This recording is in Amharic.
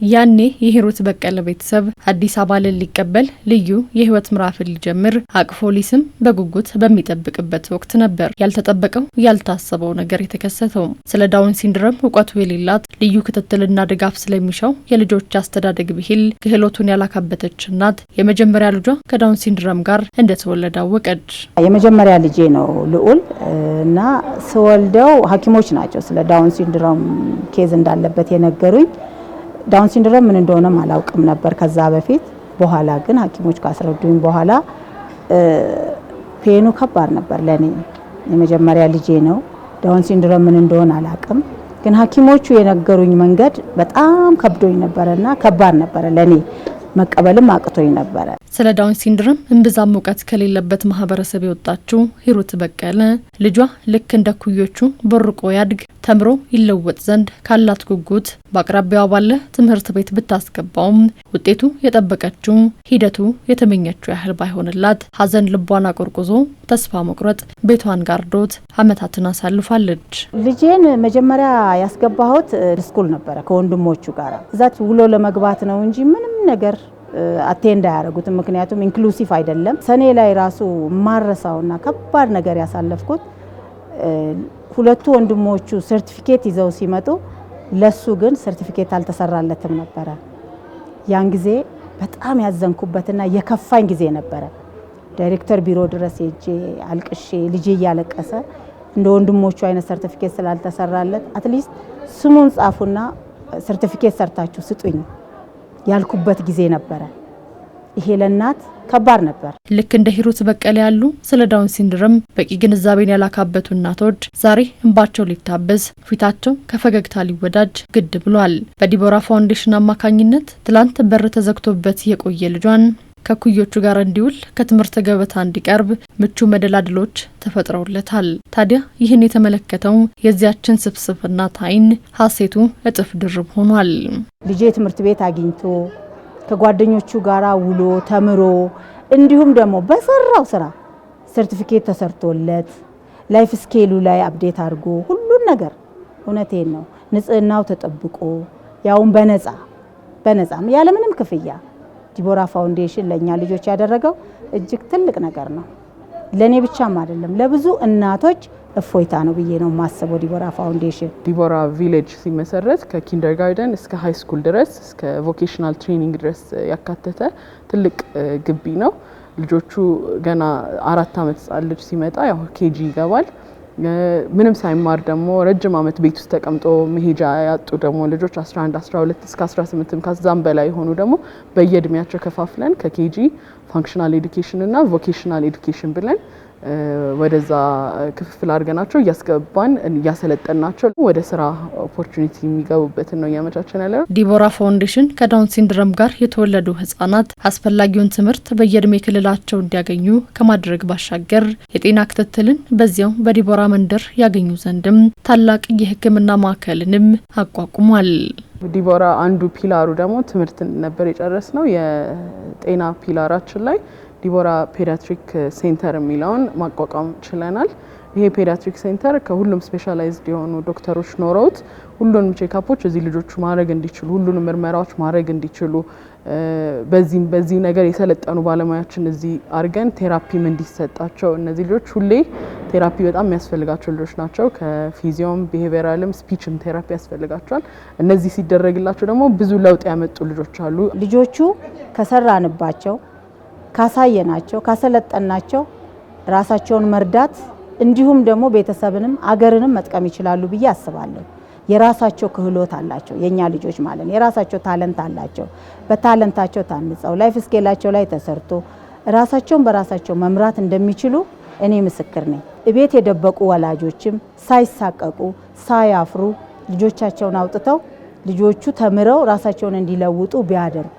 ያኔ የሂሩት በቀለ ቤተሰብ አዲስ አበባን ሊቀበል ልዩ የህይወት ምዕራፍን ሊጀምር አቅፎ ሊስም በጉጉት በሚጠብቅበት ወቅት ነበር ያልተጠበቀው ያልታሰበው ነገር የተከሰተው። ስለ ዳውን ሲንድሮም እውቀቱ የሌላት ልዩ ክትትልና ድጋፍ ስለሚሻው የልጆች አስተዳደግ ብሂል ክህሎቱን ያላካበተች እናት የመጀመሪያ ልጇ ከዳውን ሲንድሮም ጋር እንደተወለደ አወቀች። የመጀመሪያ ልጄ ነው ልዑል እና ስወልደው ሐኪሞች ናቸው ስለ ዳውን ሲንድሮም ኬዝ እንዳለበት የነገሩኝ። ዳውን ሲንድሮም ምን እንደሆነ አላውቅም ነበር ከዛ በፊት። በኋላ ግን ሐኪሞች ካስረዱኝ በኋላ ፔኑ ከባድ ነበር ለኔ። የመጀመሪያ ልጄ ነው። ዳውን ሲንድሮም ምን እንደሆነ አላውቅም፣ ግን ሐኪሞቹ የነገሩኝ መንገድ በጣም ከብዶኝ ነበርና ከባድ ነበር ለኔ፣ መቀበልም አቅቶኝ ነበር። ስለ ዳውን ሲንድሮም እንብዛም እውቀት ከሌለበት ማህበረሰብ የወጣችው ሂሩት በቀለ ልጇ ልክ እንደ ኩዮቹ በርቆ ያድግ ተምሮ ይለወጥ ዘንድ ካላት ጉጉት በአቅራቢያዋ ባለ ትምህርት ቤት ብታስገባውም ውጤቱ የጠበቀችው ሂደቱ የተመኘችው ያህል ባይሆንላት ሀዘን ልቧን አቆርቁዞ ተስፋ መቁረጥ ቤቷን ጋርዶት አመታትን አሳልፋለች። ልጄን መጀመሪያ ያስገባሁት ስኩል ነበረ ከወንድሞቹ ጋር እዛት ውሎ ለመግባት ነው እንጂ ምንም ነገር አቴንድ ያደረጉት፣ ምክንያቱም ኢንክሉሲቭ አይደለም። ሰኔ ላይ ራሱ ማረሳውና ከባድ ነገር ያሳለፍኩት ሁለቱ ወንድሞቹ ሰርቲፊኬት ይዘው ሲመጡ ለሱ ግን ሰርቲፊኬት አልተሰራለትም ነበረ። ያን ጊዜ በጣም ያዘንኩበትና የከፋኝ ጊዜ ነበረ። ዳይሬክተር ቢሮ ድረስ ሄጄ አልቅሼ ልጄ እያለቀሰ እንደ ወንድሞቹ አይነት ሰርቲፊኬት ስላልተሰራለት አትሊስት ስሙን ጻፉና ሰርቲፊኬት ሰርታችሁ ስጡኝ ያልኩበት ጊዜ ነበረ። ይሄ ለእናት ከባድ ነበር። ልክ እንደ ሂሩት በቀለ ያሉ ስለ ዳውን ሲንድሮም በቂ ግንዛቤን ያላካበቱ እናቶች ዛሬ እንባቸው ሊታበስ ፊታቸው ከፈገግታ ሊወዳጅ ግድ ብሏል። በዲቦራ ፋውንዴሽን አማካኝነት ትላንት በር ተዘግቶበት የቆየ ልጇን ከኩዮቹ ጋር እንዲውል ከትምህርት ገበታ እንዲቀርብ ምቹ መደላድሎች ተፈጥረውለታል። ታዲያ ይህን የተመለከተው የዚያችን ስብስብ እናት ዓይን ሀሴቱ እጥፍ ድርብ ሆኗል። ልጄ ትምህርት ቤት አግኝቶ ከጓደኞቹ ጋር ውሎ ተምሮ እንዲሁም ደግሞ በሰራው ስራ ሰርቲፊኬት ተሰርቶለት ላይፍ ስኬሉ ላይ አፕዴት አድርጎ ሁሉን ነገር እውነቴን ነው ንጽህናው ተጠብቆ ያውን በነፃ ያለምንም ክፍያ ዲቦራ ፋውንዴሽን ለኛ ልጆች ያደረገው እጅግ ትልቅ ነገር ነው። ለኔ ብቻም አይደለም ለብዙ እናቶች እፎይታ ነው ብዬ ነው ማሰበው። ዲቦራ ፋውንዴሽን ዲቦራ ቪሌጅ ሲመሰረት ከኪንደርጋርተን እስከ ሃይ ስኩል ድረስ እስከ ቮኬሽናል ትሬኒንግ ድረስ ያካተተ ትልቅ ግቢ ነው። ልጆቹ ገና 4 አመት ልጅ ሲመጣ ያው ኬጂ ይገባል። ምንም ሳይማር ደግሞ ረጅም አመት ቤት ውስጥ ተቀምጦ መሄጃ ያጡ ደግሞ ልጆች 11 12 እስከ 18 ከዛም በላይ ሆኑ ደግሞ በየእድሜያቸው ከፋፍለን ከኬጂ ፋንክሽናል ኤዱኬሽን እና ቮኬሽናል ኤዱኬሽን ብለን ወደዛ ክፍፍል አድርገናቸው እያስገባን እያሰለጠናቸው ወደ ስራ ኦፖርቹኒቲ የሚገቡበትን ነው እያመቻቸን ያለው። ዲቦራ ፋውንዴሽን ከዳውን ሲንድሮም ጋር የተወለዱ ህጻናት አስፈላጊውን ትምህርት በየእድሜ ክልላቸው እንዲያገኙ ከማድረግ ባሻገር የጤና ክትትልን በዚያው በዲቦራ መንደር ያገኙ ዘንድም ታላቅ የሕክምና ማዕከልንም አቋቁሟል። ዲቦራ አንዱ ፒላሩ ደግሞ ትምህርት ነበር የጨረስነው። የጤና ፒላራችን ላይ ዲቦራ ፔዲያትሪክ ሴንተር የሚለውን ማቋቋም ችለናል። ይሄ ፔዲያትሪክ ሴንተር ከሁሉም ስፔሻላይዝድ የሆኑ ዶክተሮች ኖረውት ሁሉንም ቼክአፖች እዚህ ልጆቹ ማድረግ እንዲችሉ ሁሉንም ምርመራዎች ማድረግ እንዲችሉ በዚህ ነገር የሰለጠኑ ባለሙያዎችን እዚህ አርገን ቴራፒም እንዲሰጣቸው እነዚህ ልጆች ሁሌ ቴራፒ በጣም የሚያስፈልጋቸው ልጆች ናቸው። ከፊዚዮም ቢሄቪየራልም ስፒችም ቴራፒ ያስፈልጋቸዋል። እነዚህ ሲደረግላቸው ደግሞ ብዙ ለውጥ ያመጡ ልጆች አሉ። ልጆቹ ከሰራንባቸው ካሳየናቸው ካሰለጠናቸው ራሳቸውን መርዳት እንዲሁም ደግሞ ቤተሰብንም አገርንም መጥቀም ይችላሉ ብዬ አስባለሁ። የራሳቸው ክህሎት አላቸው የኛ ልጆች ማለት የራሳቸው ታለንት አላቸው። በታለንታቸው ታንጸው ላይፍ ስኬላቸው ላይ ተሰርቶ ራሳቸውን በራሳቸው መምራት እንደሚችሉ እኔ ምስክር ነኝ። እቤት የደበቁ ወላጆችም ሳይሳቀቁ ሳያፍሩ ልጆቻቸውን አውጥተው ልጆቹ ተምረው ራሳቸውን እንዲለውጡ ቢያደርጉ